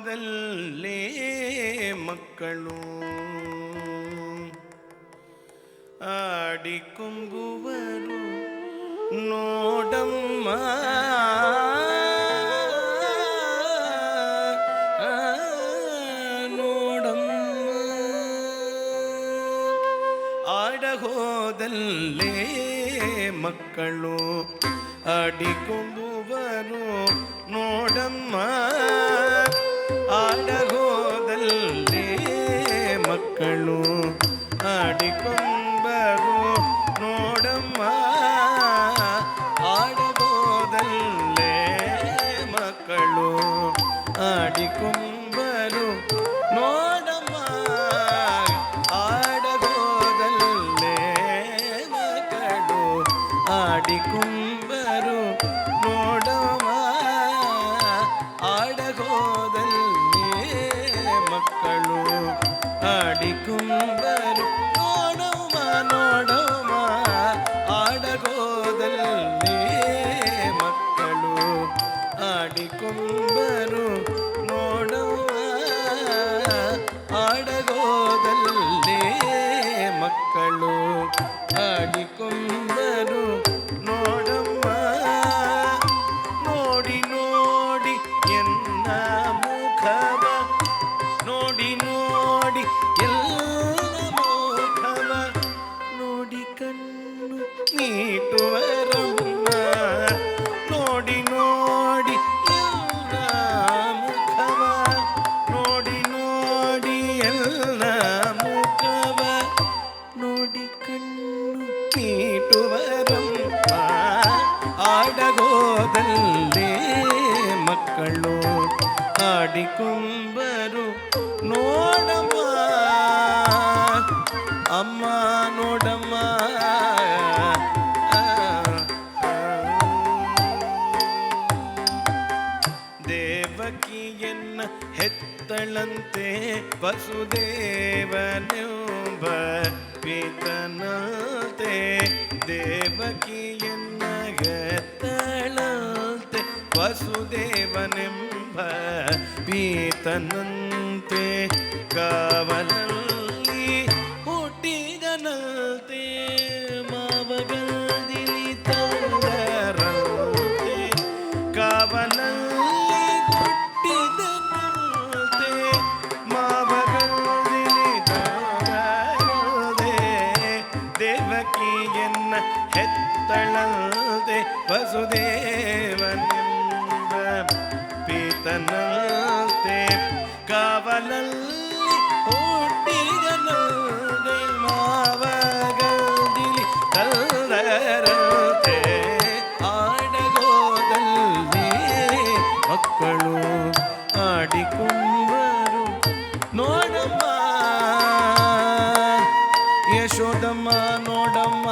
ಆಡಹೋದಲ್ಲೇ ಮಕ್ಕಳು ಆಡಿಕೊಂಬುವರು ನೋಡಮ್ಮ ನೋಡಮ್ಮ. ಆಡಹೋದಲ್ಲೇ ಮಕ್ಕಳು ಆಡಿಕೊಂಬುವರು ನೋಡಮ್ಮ. ಆಡಹೋದಲ್ಲೇ ಮಕ್ಕಳು ಆಡಿಕೊಂಬರು ನೋಡಮ್ಮ. ಆಡಹೋದಲ್ಲೇ ಮಕ್ಕಳು ಆಡಿಕೊಂಬರು ನೋಡಮ್ಮ. ಆಡಹೋದಲ್ಲೇ ಮಕ್ಕಳು ಆಡಿಕೊಂಬರು ನೋಡಮ್ಮ. ಆಡಹೋದಲ್ಲೇ ಮಕ್ಕಳು ಆಡಿಕೊಂಬರು ನೋಡಮ್ಮ ನೋಡಮ್ಮ. ಆಡಹೋದಲ್ಲೇ ಮಕ್ಕಳು ಆಡಿಕೊಂಬರು ನೋಡಮ್ಮ. ಆಡಹೋದಲ್ಲೇ ಮಕ್ಕಳು ಆಡಿಕೊಂಬರು ನೋಡಮ್ಮ. ನೋಡಿ ನೋಡಿ ಎನ್ನ ಮುಖವ ನೋಡಿ ನೋಡಿ ಎಲ್ಲ ಮುಖವ ನೋಡಿ ಕಣ್ಣು ನೀಟುವರಮ್ಮ. ನೋಡಿ ನೋಡಿ ಎಲ್ಲ ಮುಖವ ನೋಡಿ ನೋಡಿ ಎಲ್ಲ ಮುಖವ ನೋಡಿ ಕಣ್ಣು ನೀಟುವರಮ್ಮ. ಆಡಹೋದಲ್ಲೇ ಮಕ್ಕಳು ಆಡಿಕೊಂಬರು ನೋಡಮ್ಮ. ಅಮ್ಮ ನೋಡಮ್ಮ. ದೇವಕಿಯನ್ನ ಹೆತ್ತಳಂತೆ ವಸುದೇವನೆಂಬ ಪೀತನಂತೆ. ದೇವಕಿಯನ್ನ ಹೆತ್ತಳಂತೆ ವಸುದೇವನೆಂಬ ಪೀತನಂತೆ. ಕಾವಲಲ್ಲಿ ಹುಟ್ಟಿದನಂತೆ ಮಾವಗಲ್ದಿಲಿ ತಂದರಂತೆ. ಕಾವಲಲ್ಲಿ ಹುಟ್ಟಿದನಂತೆ ಮಾವಗಲ್ದಿಲಿ ತಂದರಂತೆ. ದೇವಕಿಯನ್ನ ಹೆತ್ತಳಂತೆ ವಸುದೇವನೆಂಬ ಪೀತನಂತೆ. ಕಾವಲಲ್ಲಿ ಹುಟ್ಟಿದನಂತೆ ಮಾವಗಲ್ದಿಲಿ ತಂದರಂತೆ. ಆಡಹೋದಲ್ಲೇ ಮಕ್ಕಳು ಆಡಿಕೊಂಬರು ನೋಡಮ್ಮ. ಯಶೋದಮ್ಮ ನೋಡಮ್ಮ.